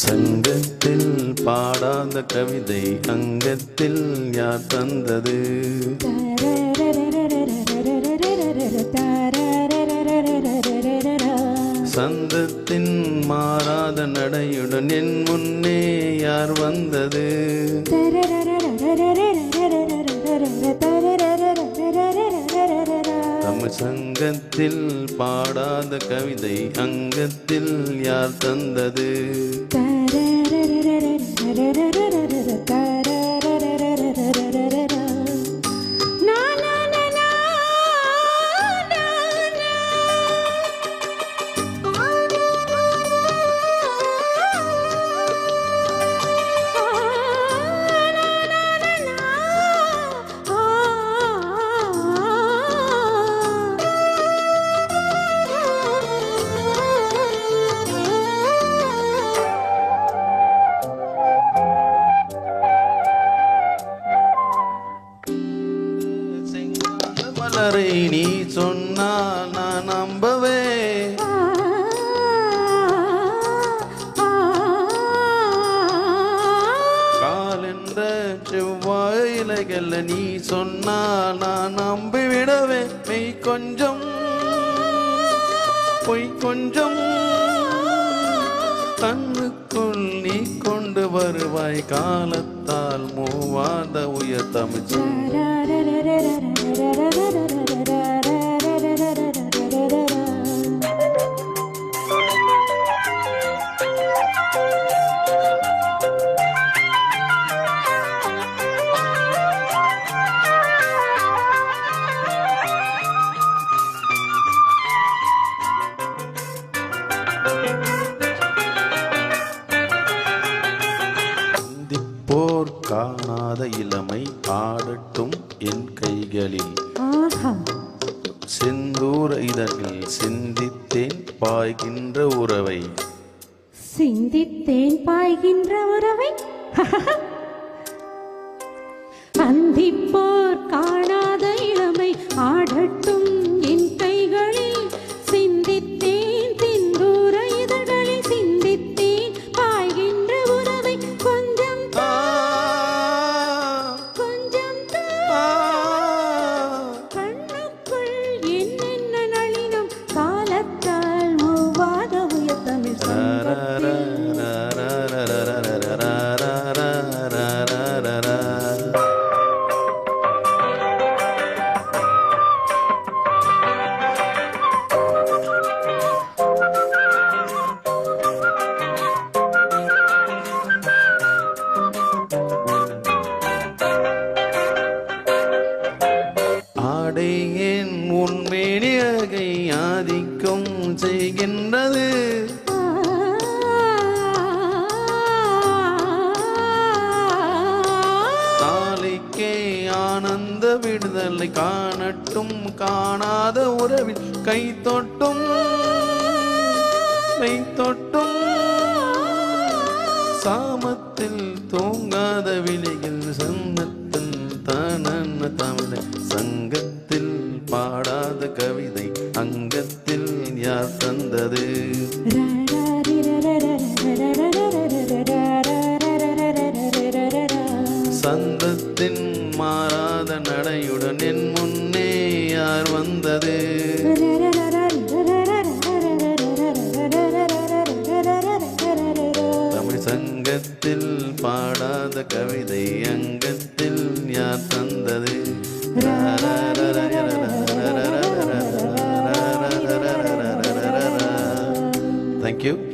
சங்கத்தில் பாடாத கவிதை அங்கத்தில் யார் தந்தது? சந்தத்தின் மாறாத நடையுடன் என் முன்னே யார் வந்தது? தமிழ் சங்கத்தில் பாடாத கவிதை அங்கத்தில் யார் தந்தது? மலரை நீ சொன்னால் நான் நம்பவே, காலென்ற செவ்வாய் இலைகள் நீ சொன்னால் நான் நம்பிவிடவே. மெய் கொஞ்சம் பொய் கொஞ்சம் கண்ணுக்குள் நீ கொண்டு வருவாய், காலத்தால் மூவாத உயர் தமிழ். போர் காணாத இளமை ஆடட்டும் என் கைகளில், செந்தூர இதழில் சிந்தித்தேன் பாய்கின்ற உறவை. சிந்தித்தேன் பாய்கின்ற உறவை. அந்திப்போர் காணாத இளமை ஆடட்டும் என் கைகளில், சிந்தித்தேன் சிந்தூர இதழ்களில் சிந்தித்தேன் பாய்கின்ற உறவை. கொஞ்சம் கொஞ்சம் கண்ணுக்குள் என்னென்ன நளினம், காலத்தால் மூவாத உயர் தமிழ். ஆடையேன் உன்மேனியகை ஆதிக்கம் செய்கின்றது, நாளைக்கே ஆனந்த விடுதலை காணட்டும் காணாத உறவில் கை தொட்டும் சாமத்தில் தூங்காத விலையில் சன்னத்தின் தானன்ன தமிழை. சங்கத்தில் பாடாத கவிதை அங்கத்தில் யார் தந்தது? சந்தத்தின் மாறாத நடையுடன் என் முன்னே யார் வந்தது? தமிழ் சங்கத்தில் பாடாத கவிதை அங்கத்தில் யார் தந்தது? Thank you.